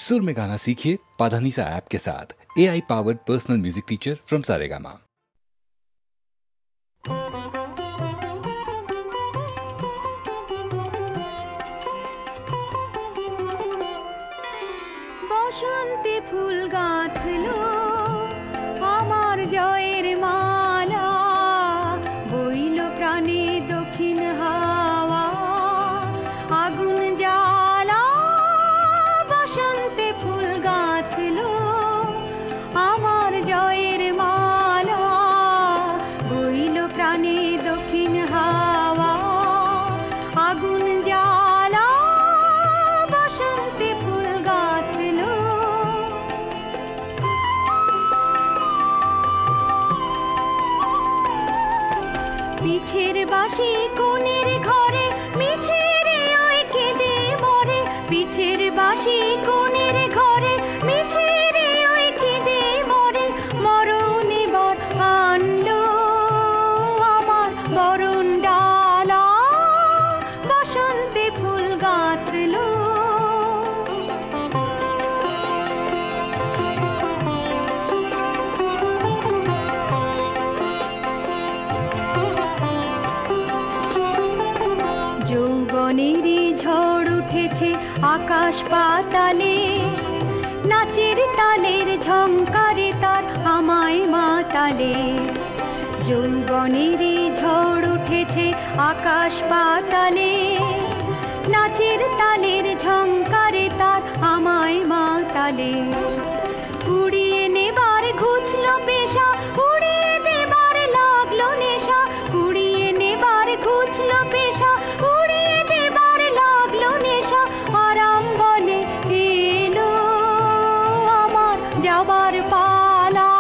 सुर में गाना सीखिए पाधानीसा ऐप के साथ। AI powered personal music teacher from Saregama. বসন্তে ফুল গাঁথলো আমার জয়ের মালা, বইল প্রাণে দক্ষিণ হাওয়া আগুন জ্বালা। বসন্তে ফুল গাঁথলো আমার জয়ের মালা, বইল প্রাণে দক্ষিণ হাওয়া আগুন জ্বালা। বসন্তে ফুল গাঁথলো পিছের বাঁশি কোণের ঘরে মিছে রে ওই কেঁদে মরে। পিছের বাঁশি কোণের ঘরে মিছে রে ওই কেঁদে মরে। মরণ এবার আনলো আমার বরণ ডালা, বসন্তে ফুল গাঁথলো। যৌবনেরই ঝড় উঠেছে আকাশ পাতালে, নাচের তালের ঝংকারে তার আমায় মাতালে। যৌবনেরই ঝড় উঠেছে আকাশ পাতালে, নাচের তালের ঝংকারে তার আমায় মাতালে। উড়িয়ে নেবার ঘুচলো পেশা, উড়িয়ে দেবার লাগলো নেশা। উড়িয়ে নেবার ঘুচলো পেশা, উড়িয়ে দেবার লাগলো নেশা। আরাম বলে এলো আমার যাবার পালা,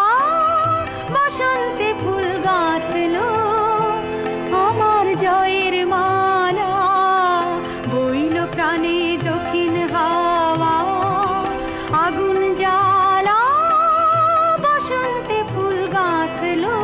বসন্তে ফুল গাঁথলো আমার জয়ের মালা। বইল প্রাণে দক্ষিণ হাওয়া আগুন জ্বালা, বসন্তে ফুল গাঁথলো।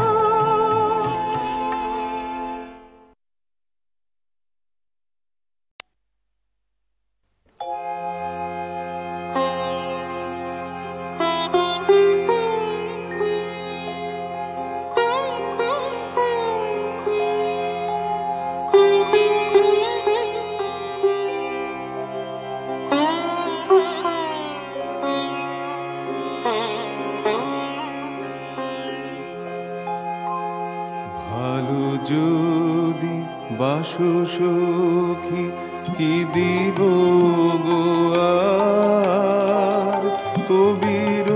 ভালো যদি বাসো সখী কি দিব গো আর, কবির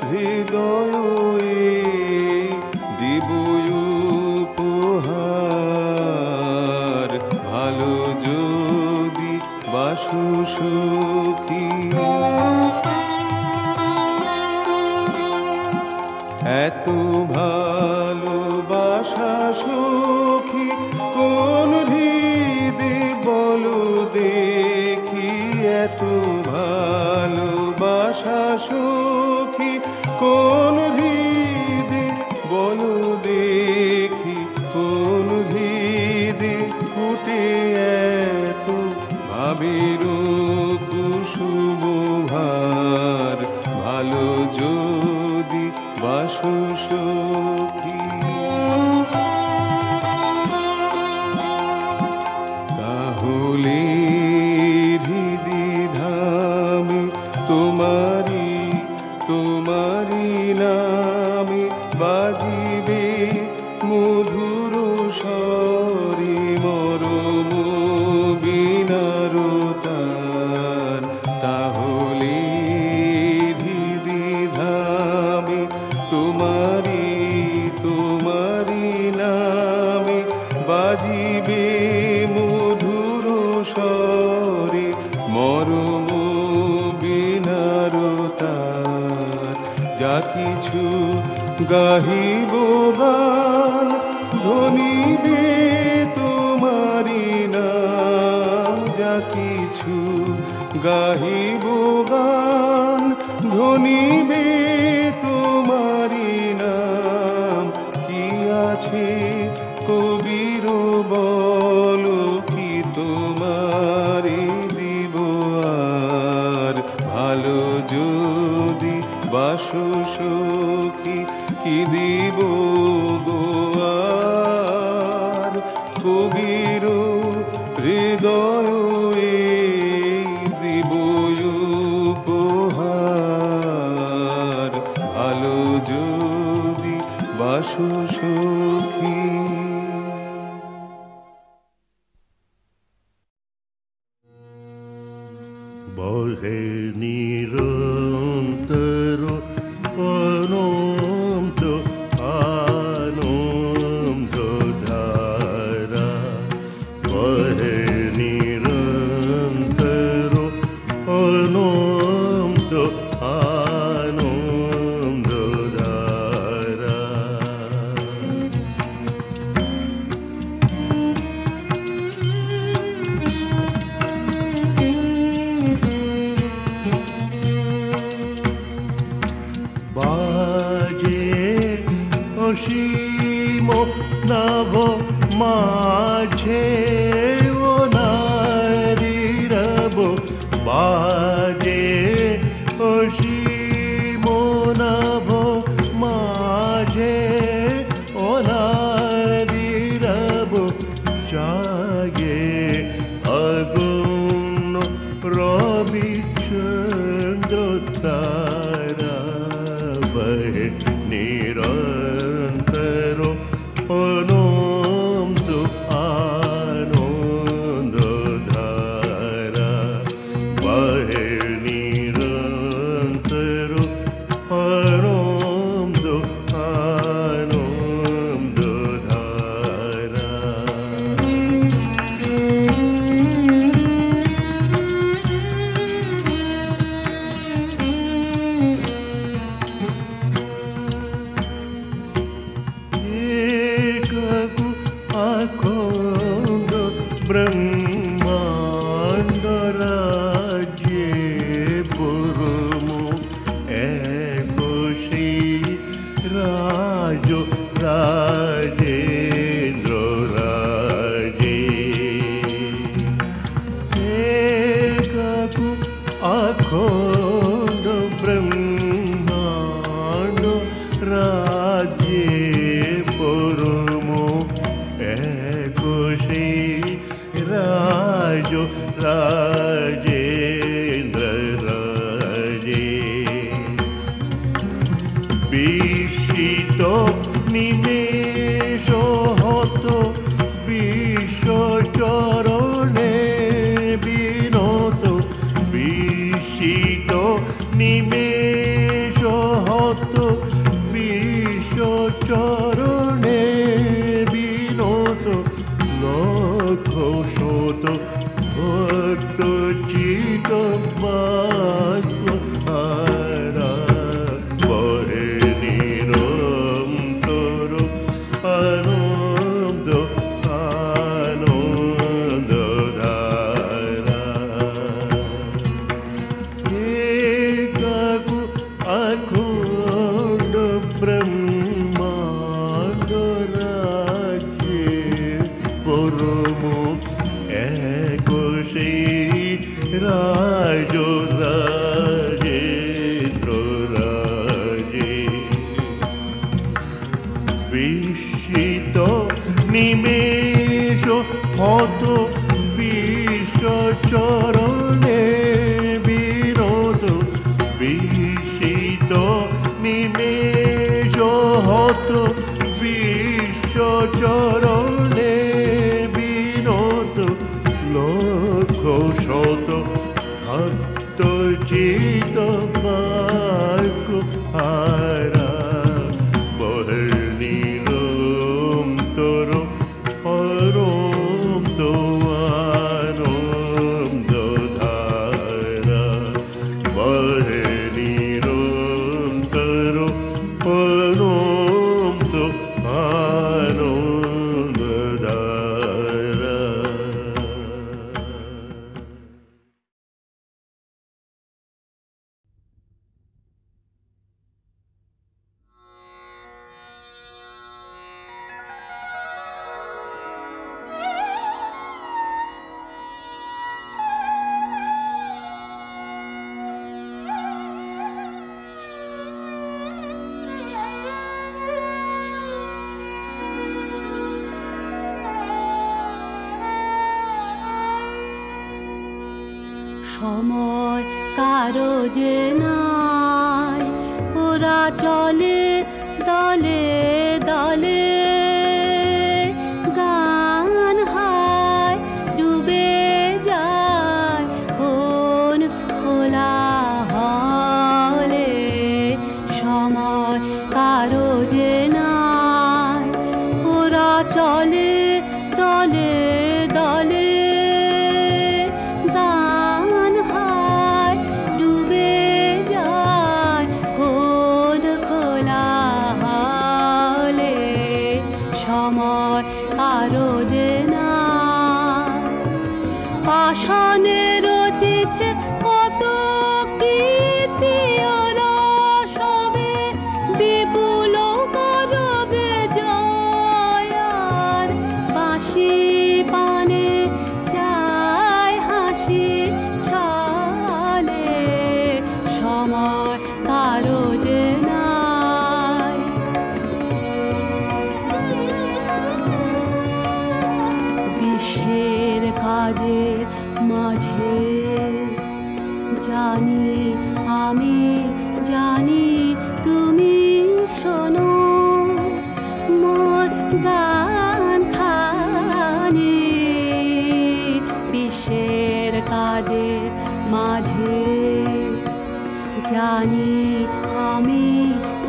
হৃদয়ে দিব উপহার। ভালো যদি বাসো সখী এত ভালোবাসা সখী কোন হৃদে বলো দেখি। এত ভালোবাসা সখী কোন হৃদে বলো দেখি। কোন হৃদে ফুটে এত ভাবের কুসুম ভার। ভালো যদি বাসো সখী তাহলে হৃদিধামে তোমারি তোমারি নামে বাজিবে মধুর স্বরে মরম বিনার তার। তাহলে হৃদিধামে তোমারি তোমারি নামে বাজিবে মধুর স্বরে মরম বিনার তার। যা কিছু গাহিব গান ধ্বনিবে তোমারি নাম। যা কিছু গাহিব গান ধ্বনিবে তোমারি নাম। কি আছে কবির বলো কি তোমারি দিব আর। ভালো যদি বাসো সখী কি দিব গো আর কবির হৃদয় দিব উপহার ভালো যদি বাসো সখী। বহে নিরন্তর অনন্ত আনন্দ ধারা, বহে নিরন্তর অনন্ত আনন্দ ধারা। বাজে অসীম নভ মাঝে ও নারীরব, বাজে অসীম নভ মাঝে ও নারীরব, জাগে আগুন রবি চন্দ্র তারা, বহে নিরন্তর অনন্ত আনন্দ ধারা, বহে নিরন্তর অনন্ত আনন্দ ধারা। अखंड ब्रह्मांड राज्ये पुरमु एकोशी राजो राजेन्द्र राजे, एकाकु अखंड ब्रह्मांड राज्ये पुरमु एकोशी राजो राजेन्द्र राजे, বিস্মিত নিমেষ হত বিশ্বচরণে বিনত, বিস্মিত নিমেষ হত বিশ্বচরণে বিনত, লক্ষ শত ভক্ত চিত বাক্য হারা, বহে নিরন্তর আনন্দ আনন্দ ধারা। একাকু অখণ্ড ব্রহ্মাণ্ড রাজ্যে পরমু একুশী রাজো রাজেন্দ্র রাজে, বিস্মিত নিমেষ হত বিশ্বচরণে বিনত, বিস্মিত নিমেষ হত বিশ্বচরণে বিনত, লক্ষ শত ভক্ত চিত বাক্য হারা, বহে নিরন্তর অনন্ত আনন্দ ধারা, বহে নিরন্তর অনন্ত আনন্দ ধারা। সময় কারো যে নাই, ওরা চলে দলে দলে, গান হায় ডুবে যায় কোন কোলাহলে। সময় কারো যে নাই, ওরা চলে দলে দলে, গান হায় ডুবে যায় কোন কোলাহলে। সময় কারো যে নাই, পাষাণে রচেছে কত কীর্তি রসবে, বিপুল গৌরবে জয়, আর বাঁশি পানে যায় হাসি ছলে। সময় কারো যে নাই। বিশ্বের কাজের মাঝে জানি আমি, জানি তুমি শোনো মোর গান খানি। বিশ্বের কাজের মাঝে জানি আমি,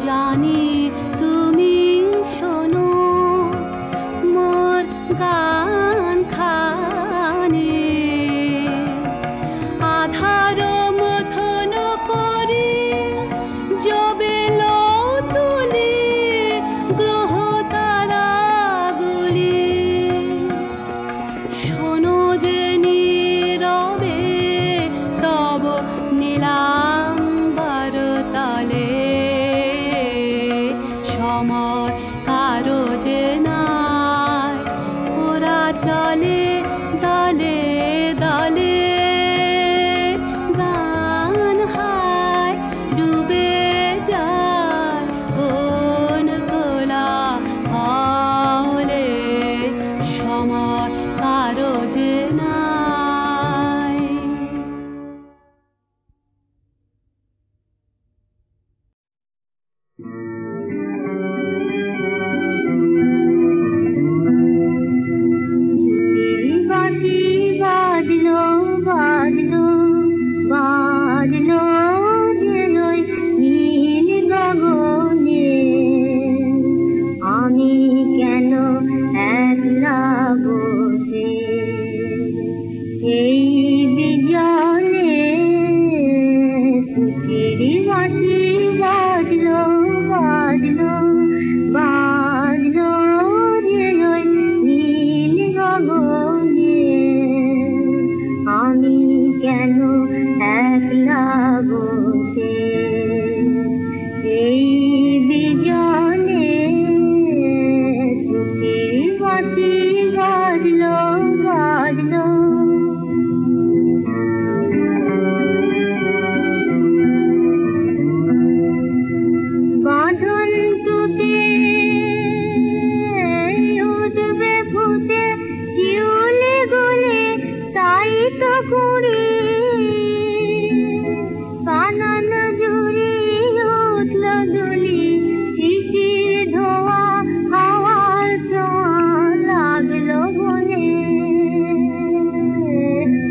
জানি তুমি শোনো মোর গান খানি। আধার মথন করি জবেল তুলি, গ্রহ তারাগুলি শোনো যে নীরবে তব নীলাম্বর তলে। সময় কারো যে নাই, ওরা চলে দলে দলে, গান হায় ডুবে যায় কোন কোলাহলে। সময় কারো যে নাই। বাঁশি বাজলো বাজলো বাজলো যে ওই নীল গগনে, আমি কেন একলা বসে এই বিজনে। সুখের বাঁশি বাজলো বাজলো বাজলো যে ওই নীল গগনে, আমি কেন একলা বসে এই বিজনে। সুখের বাঁশি বাজলো বাজলো। বাঁধন টুটে উঠবে ফুটে শিউলি গুলি, তাই তো কুড়ি কানন জুড়ি উঠল দুলি। শিশির ধোয়া হাওয়ার ছোঁয়া লাগলো বনে,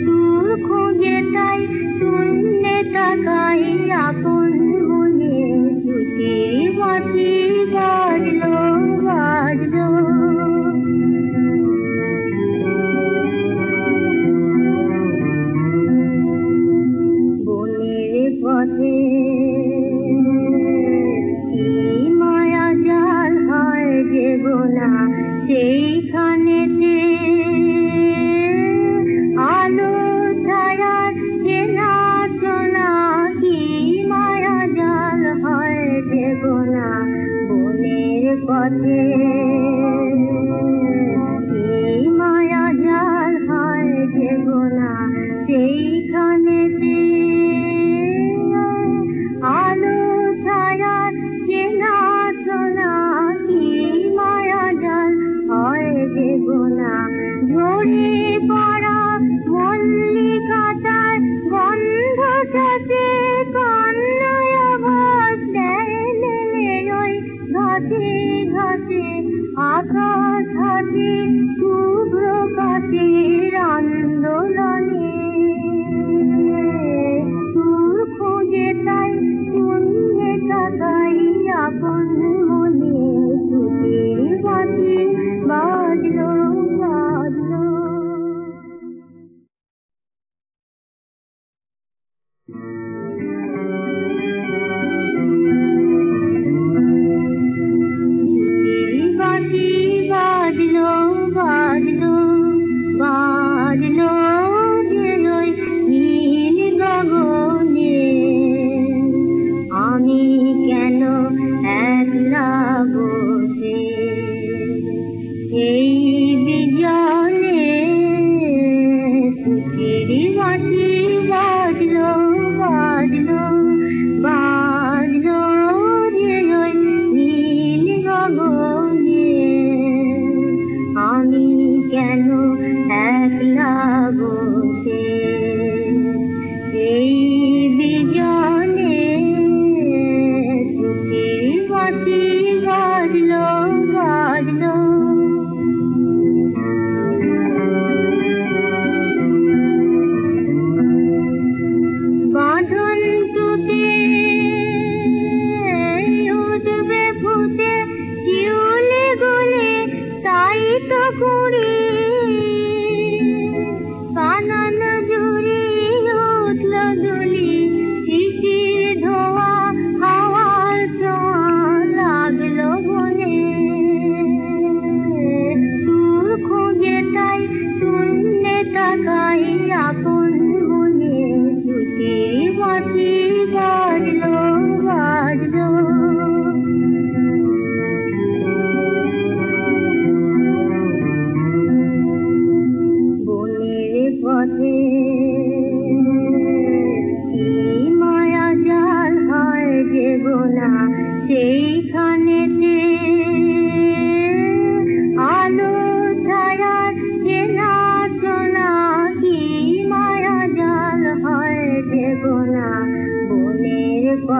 সুর খুঁজে তাই শূন্যে তাকাই আপন মনে। সুখের বাঁশি বাজলো বাজলো। বনের পথে কি মায়া জাল হয় যে গোনা, সেইখানেতে আলো ছায়ার যে নাচনা। কি মায়া জাল হয় যে গোনা, বনের পথে কি মায়া জাল হয় যে গোনা, সেইখানেতে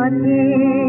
থাকে